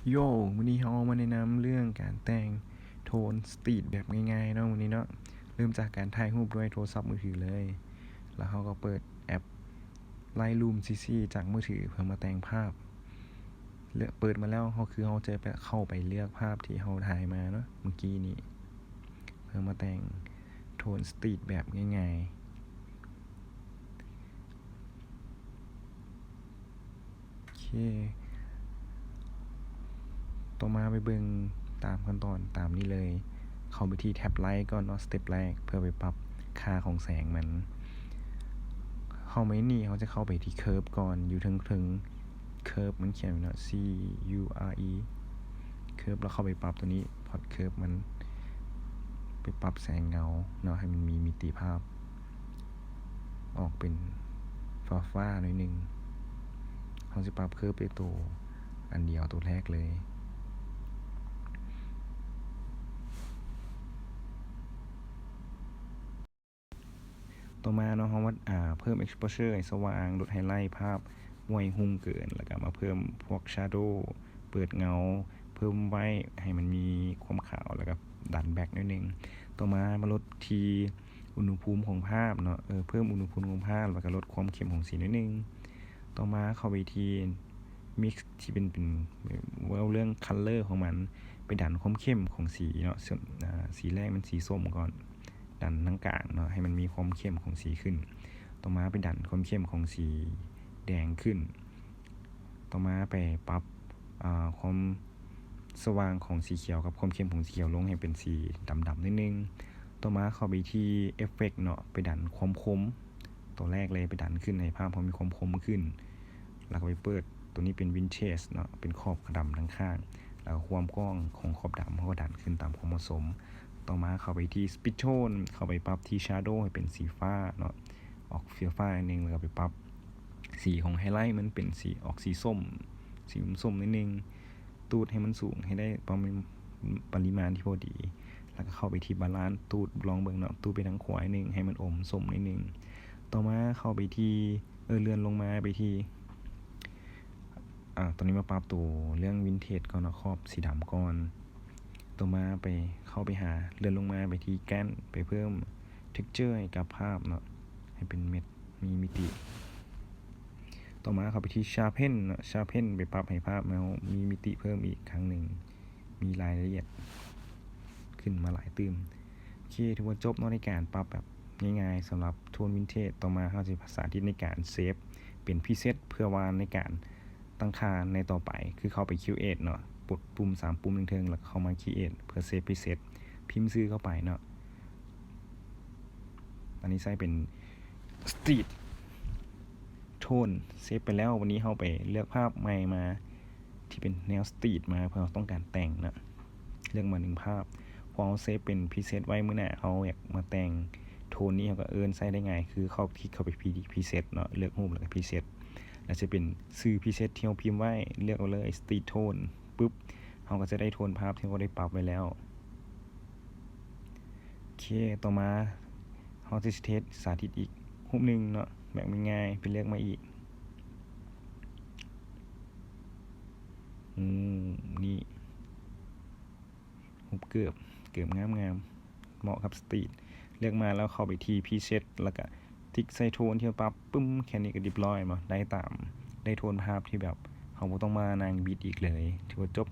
โย่วันนี้เรามาแนะนำเรื่องการแต่งโทนสตรีทแบบง่ายๆเนาะวันนี้เนาะเริ่มจากการถ่ายรูปด้วยโทรศัพท์มือถือเลยแล้วเราก็เปิดแอป Lightroom CC จากมือถือเพื่อมาแต่งภาพเลือกเปิดมาแล้วเราจะไปเข้าไปเลือกภาพที่เราถ่ายมาเนาะเมื่อกี้นี้เพื่อมาแต่งโทนสตรีทแบบง่ายๆโอเคต่อมาไปเบิ่งตามขั้นตอนตามนี้เลยเข้าไปที่แท็บไลท์ก่อนเนาะสเต็ปแรกเพื่อไปปรับค่าของแสงมันเข้ามานี่เขาจะเข้าไปที่เคิร์ฟก่อนอยู่ถึงเคิร์ฟมันเขียนเนาะ C U R E เคิร์ฟแล้วเข้าไปปรับตัวนี้พอดเคิร์ฟมันไปปรับแสงเงาเนาะให้มันมีมิติภาพออกเป็นฟ้าหน่อยนึงเขาจะปรับเคิร์ฟไปตัวอันเดียวตัวแรกเลยต่อมาเนาะเขาว่าเพิ่ม exposure ให้สว่างลดไฮไลท์ภาพไวหุ้มเกินแล้วก็มาเพิ่มพวก shadow เปิดเงาเพิ่มไว้ให้มันมีความขาวแล้วก็ดันแบ็กนิดนึงต่อมาลดทีอุณหภูมิของภาพเนาะเพิ่มอุณหภูมิของภาพแล้วก็ลดความเข้มของสีนิดนึงต่อมาเข้าไปที่ mix ที่เป็นเรื่อง color ของมันไปดันความเข้มของสีเนาะสีแรกมันสีส้มก่อนดันทั้งกลางเนาะให้มันมีความเข้มของสีขึ้นต่อมาไปดันความเข้มของสีแดงขึ้นต่อมาไปปรับความสว่างของสีเขียวกับความเข้มของสีเขียวลงให้เป็นสีดำๆนิดนึงต่อมาเข้าไปที่เอฟเฟกต์เนาะไปดันความคมตัวแรกเลยไปดันขึ้นในภาพพอมีความคมขึ้นแล้วก็ไปเปิดตัวนี้เป็นวินเทจเนาะเป็นขอบดำทั้งข้างแล้วความกว้างของขอบดำเขาก็ดันขึ้นตามความเหมาะสมต่อมาเข้าไปที่สปิทโทนเข้าไปปรับที่ชาร์โดว์ให้เป็นสีฟ้าเนาะออกฟ้านึงแล้วก็ไปปรับสีของไฮไลท์มันเป็นสีออกสีส้มนิดนึงตูดให้มันสูงให้ได้ปริมาณที่พอดีแล้วก็เข้าไปที่บาลานซ์ตูดลองเบิ่งเนาะตูดไปทางขวานึงให้มันอมส้มนิดนึงต่อมาเข้าไปที่เลื่อนลงมาไปที่ตอนนี้มาปรับตัวเรื่องวินเทจก่อนนะขอบสีดำก่อนต่อมาไปเข้าไปหาเลื่อนลงมาไปที่แกนไปเพิ่ม texture ให้กับภาพเนาะให้เป็นเม็ดมีมิติต่อมาเข้าไปที่ sharpen เนาะ sharpen ไปปรับให้ภาพมันมีมิติเพิ่มอีกครั้งหนึ่งมีรายละเอียดขึ้นมาหลายตื้มโอเคถือว่าจบเนาะในการปรับแบบง่ายๆสำหรับโทนวินเทจต่อมาเขาจะภาษาที่ในการเซฟเป็นพรีเซตเพื่อวางในการตั้งค่าในต่อไปคือเข้าไป Create เนาะกดปุ่ม3ปุ่มเทิงๆแล้วเข้ามา Create เพื่อเซฟพรีเซตพิมพ์ซื้อเข้าไปเนาะอันนี้ใช้เป็น Street โทนเซฟไปแล้ววันนี้เข้าไปเลือกภาพใหม่มาที่เป็นแนวสตรีทมาเพื่อต้องการแต่งนะเลือกมา1ภาพพอเซฟเป็นพรีเซตไว้เมื่อหน้าเขาอยากมาแต่งโทนนี้เขาก็ใช้ได้ไงคือเขาคลิกเข้าไปพรีเซตเนาะเลือกรูปแล้วก็พรีเซตแล้วจะเป็นซื้อพรีเซตที่เราพิมพ์ไว้เลือกเอาเลยสตรีทโทนปุ๊บเขาก็จะได้โทนภาพที่เขาได้ปรับไว้แล้วโอเคต่อมาเขาจะเทสสาธิตอีกรูปหนึ่งเนาะแบบง่ายๆไปเลือกมาอีกนี่รูปเกือบงามเหมาะกับสตรีทเลือกมาแล้วเข้าไปที่พรีเซตแล้วก็ติ๊กใส่โทนที่เราปรับปึ้มแค่นี้ก็เรียบร้อยมาได้โทนภาพที่แบบเขาไม่ต้องมานางบีทอีกเลยถือว่าจบ